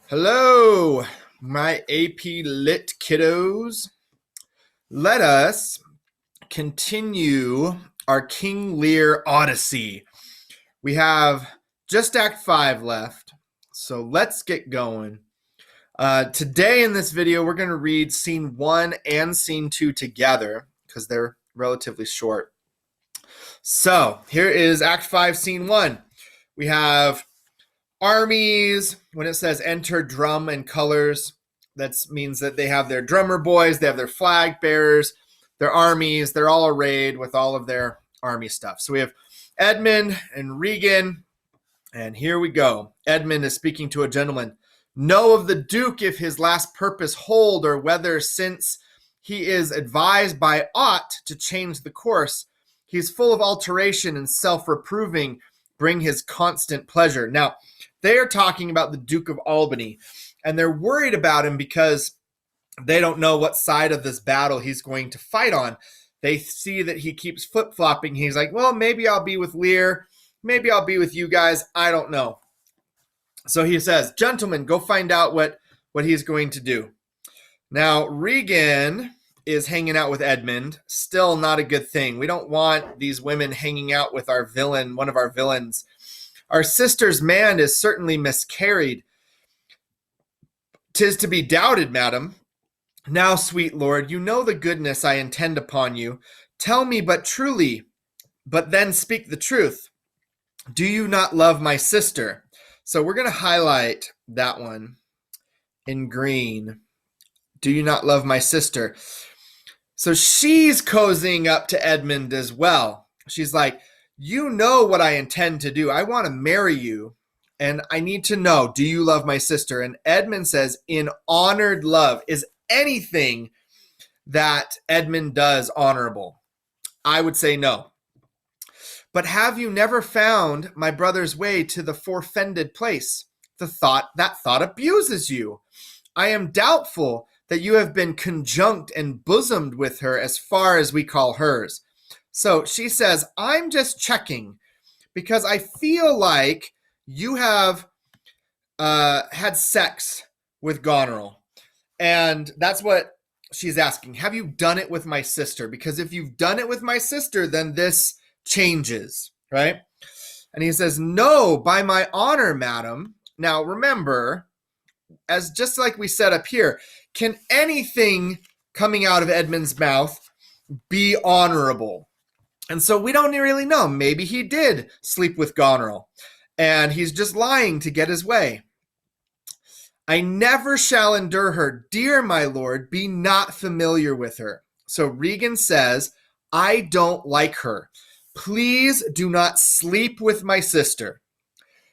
Hello, my AP Lit kiddos. Let us continue our King Lear Odyssey. We have just Act 5 left, so let's get going. Today in this video, we're going to read Scene 1 and Scene 2 together because they're relatively short. So here is Act 5, Scene 1. We have armies. When it says enter drum and colors, that means that they have their drummer boys, they have their flag bearers, their armies, they're all arrayed with all of their army stuff. So we have Edmund and Regan, and here we go. Edmund is speaking to a gentleman. Know of the Duke if his last purpose hold, or whether since he is advised by aught to change the course, he's full of alteration and self-reproving, bring his constant pleasure. Now, they are talking about the Duke of Albany, and they're worried about him because they don't know what side of this battle he's going to fight on. They see that he keeps flip-flopping. He's like, well, maybe I'll be with Lear. Maybe I'll be with you guys. I don't know. So he says, gentlemen, go find out what he's going to do. Now, Regan is hanging out with Edmund. Still not a good thing. We don't want these women hanging out with our villain, one of our villains. Our sister's man is certainly miscarried. 'Tis to be doubted, madam. Now, sweet lord, you know the goodness I intend upon you. Tell me but truly, but then speak the truth. Do you not love my sister? So we're going to highlight that one in green. Do you not love my sister? So she's cozying up to Edmund as well. She's like, you know what I intend to do. I want to marry you, and I need to know, do you love my sister? And Edmund says, in honored love. Is anything that Edmund does honorable? I would say no. But have you never found my brother's way to the forfended place? That thought abuses you. I am doubtful that you have been conjunct and bosomed with her as far as we call hers. So she says, I'm just checking because I feel like you have had sex with Goneril. And that's what she's asking. Have you done it with my sister? Because if you've done it with my sister, then this changes, right? And he says, no, by my honor, madam. Now, remember, as just like we said up here, can anything coming out of Edmund's mouth be honorable? And so we don't really know. Maybe he did sleep with Goneril, and he's just lying to get his way. I never shall endure her. Dear my lord, be not familiar with her. So Regan says, I don't like her. Please do not sleep with my sister.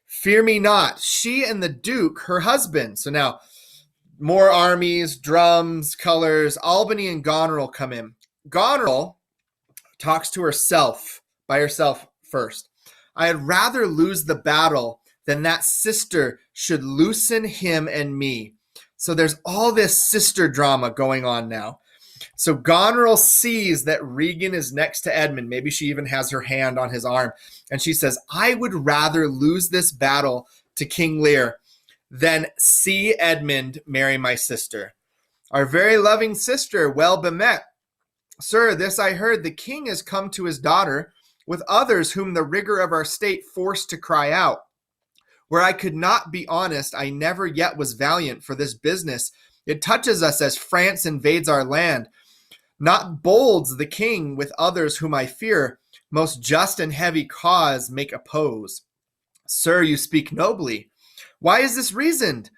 Fear me not. She and the Duke, her husband. So now, more armies, drums, colors. Albany and Goneril come in. Goneril talks to herself, by herself first. I had rather lose the battle than that sister should loosen him and me. So there's all this sister drama going on now. So Goneril sees that Regan is next to Edmund. Maybe she even has her hand on his arm. And she says, I would rather lose this battle to King Lear than see Edmund marry my sister. Our very loving sister, well bemet. Sir, this I heard, the king has come to his daughter with others whom the rigor of our state forced to cry out. Where I could not be honest, I never yet was valiant for this business. It touches us as France invades our land. Not bolds the king with others whom I fear, most just and heavy cause make oppose. Sir, you speak nobly. Why is this reasoned?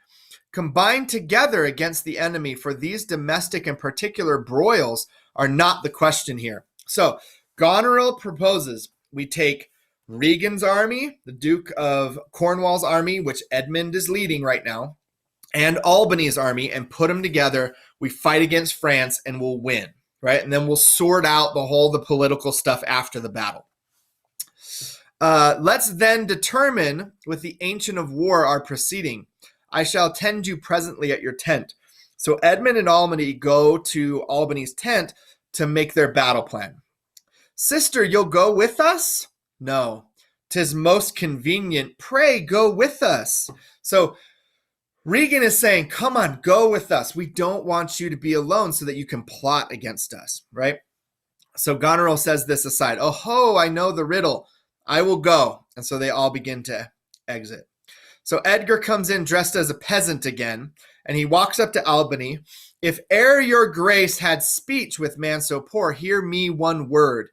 Combined together against the enemy, for these domestic and particular broils are not the question here. So Goneril proposes we take Regan's army, the Duke of Cornwall's army, which Edmund is leading right now, and Albany's army, and put them together. We fight against France and we'll win, right? And then we'll sort out the political stuff after the battle. Let's then determine with the Ancient of War our proceeding. I shall attend you presently at your tent. So Edmund and Albany go to Albany's tent to make their battle plan. Sister, you'll go with us? No, 'tis most convenient. Pray go with us. So Regan is saying, come on, go with us. We don't want you to be alone so that you can plot against us, right? So Goneril says this aside. Oh ho, I know the riddle. I will go. And so they all begin to exit. So Edgar comes in dressed as a peasant again, and he walks up to Albany. If e'er your grace had speech with man so poor, hear me one word.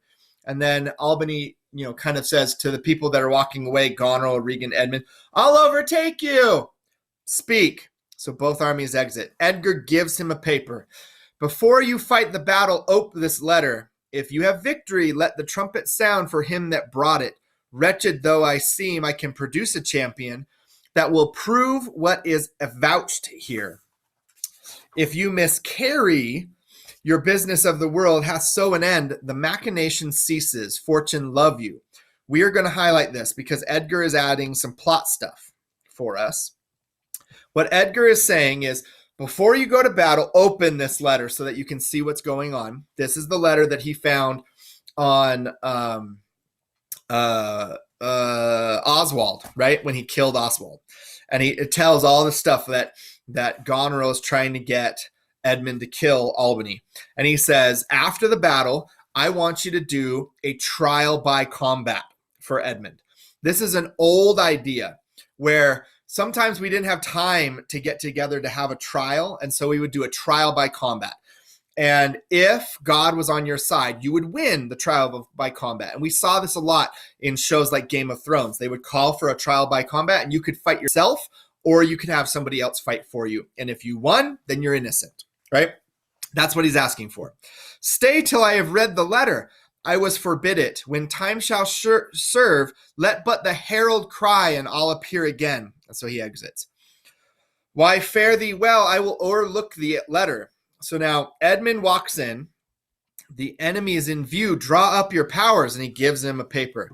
And then Albany, kind of says to the people that are walking away, Goneril, Regan, Edmund, I'll overtake you. Speak. So both armies exit. Edgar gives him a paper. Before you fight the battle, ope this letter. If you have victory, let the trumpet sound for him that brought it. Wretched though I seem, I can produce a champion that will prove what is avouched here. If you miscarry, your business of the world hath so an end, the machination ceases, fortune love you. We are going to highlight this because Edgar is adding some plot stuff for us. What Edgar is saying is, before you go to battle, open this letter so that you can see what's going on. This is the letter that he found on Oswald, right? When he killed Oswald. And it tells all the stuff that Goneril is trying to get Edmund to kill Albany. And he says, after the battle, I want you to do a trial by combat for Edmund. This is an old idea where sometimes we didn't have time to get together to have a trial, and so we would do a trial by combat. And if God was on your side, you would win the trial by combat. And we saw this a lot in shows like Game of Thrones. They would call for a trial by combat, and you could fight yourself, or you could have somebody else fight for you. And if you won, then you're innocent, right? That's what he's asking for. Stay till I have read the letter. I was forbid it. When time shall serve, let but the herald cry, and I'll appear again. And so he exits. Why, fare thee well, I will o'erlook the letter. So now Edmund walks in. The enemy is in view. Draw up your powers. And he gives him a paper.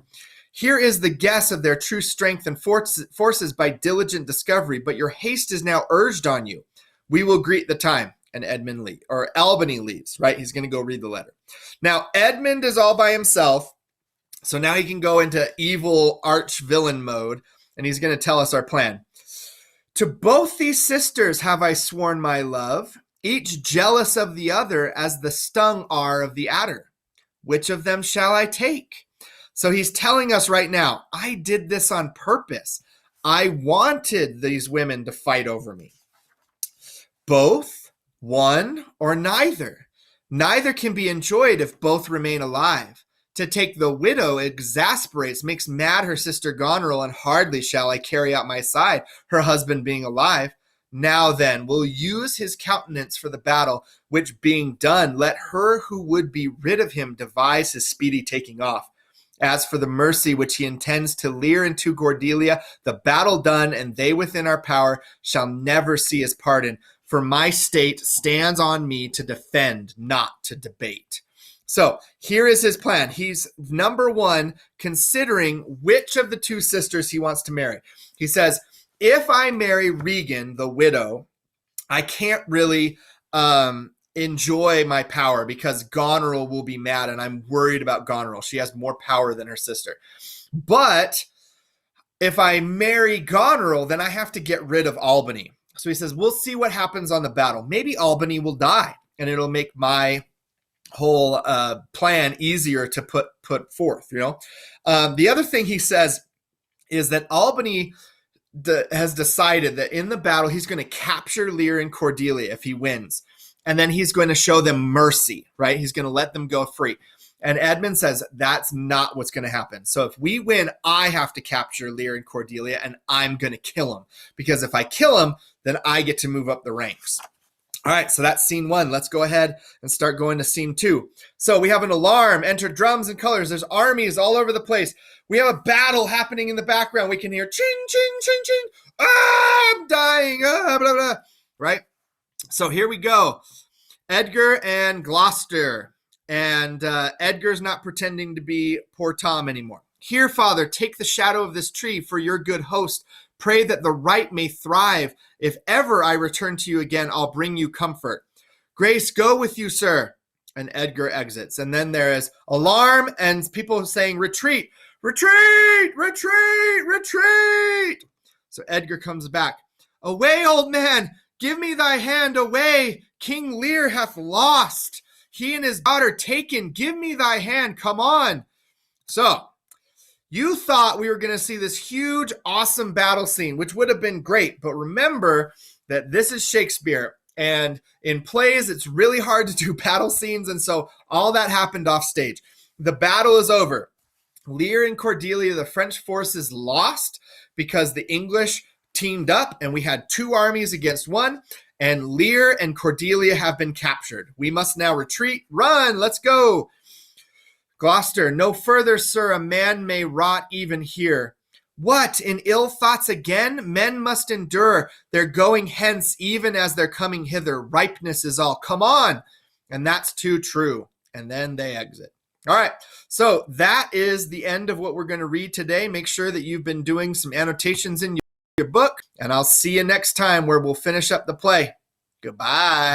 Here is the guess of their true strength and forces by diligent discovery. But your haste is now urged on you. We will greet the time. And Albany leaves, right? He's going to go read the letter. Now, Edmund is all by himself. So now he can go into evil arch villain mode. And he's going to tell us our plan. To both these sisters have I sworn my love, each jealous of the other as the stung are of the adder. Which of them shall I take? So he's telling us right now, I did this on purpose. I wanted these women to fight over me. Both, one, or neither. Neither can be enjoyed if both remain alive. To take the widow exasperates, makes mad her sister Goneril, and hardly shall I carry out my side, her husband being alive. Now then, we'll use his countenance for the battle, which being done, let her who would be rid of him devise his speedy taking off. As for the mercy which he intends to Lear and to Cordelia, the battle done, and they within our power, shall never see his pardon. For my state stands on me to defend, not to debate. So here is his plan. He's, number one, considering which of the two sisters he wants to marry. He says, if I marry Regan, the widow, I can't really enjoy my power because Goneril will be mad, and I'm worried about Goneril. She has more power than her sister. But if I marry Goneril, then I have to get rid of Albany. So he says, we'll see what happens on the battle. Maybe Albany will die, and it'll make my whole plan easier to put forth. The other thing he says is that Albany has decided that in the battle he's going to capture Lear and Cordelia if he wins, and then he's going to show them mercy, right? He's going to let them go free. And Edmund says that's not what's going to happen. So if we win, I have to capture Lear and Cordelia, and I'm going to kill them, because if I kill them, then I get to move up the ranks. All right, so that's scene one. Let's go ahead and start going to scene two. So we have an alarm, enter drums and colors. There's armies all over the place. We have a battle happening in the background. We can hear ching, ching, ching, ching. Ah, I'm dying. Ah, blah, blah. Right? So here we go. Edgar and Gloucester. And Edgar's not pretending to be poor Tom anymore. Here, Father, take the shadow of this tree for your good host. Pray that the right may thrive. If ever I return to you again, I'll bring you comfort. Grace go with you, sir. And Edgar exits. And then there is alarm and people saying, retreat, retreat, retreat, retreat. So Edgar comes back. Away, old man! Give me thy hand, away! King Lear hath lost. He and his daughter taken. Give me thy hand, come on. So, you thought we were going to see this huge, awesome battle scene, which would have been great. But remember that this is Shakespeare. And in plays, it's really hard to do battle scenes. And so all that happened off stage. The battle is over. Lear and Cordelia, the French forces, lost because the English teamed up and we had two armies against one. And Lear and Cordelia have been captured. We must now retreat. Run, let's go. Gloucester, no further, sir, a man may rot even here. What, in ill thoughts again? Men must endure. They're going hence even as they're coming hither. Ripeness is all. Come on. And that's too true. And then they exit. All right. So that is the end of what we're going to read today. Make sure that you've been doing some annotations in your book. And I'll see you next time where we'll finish up the play. Goodbye.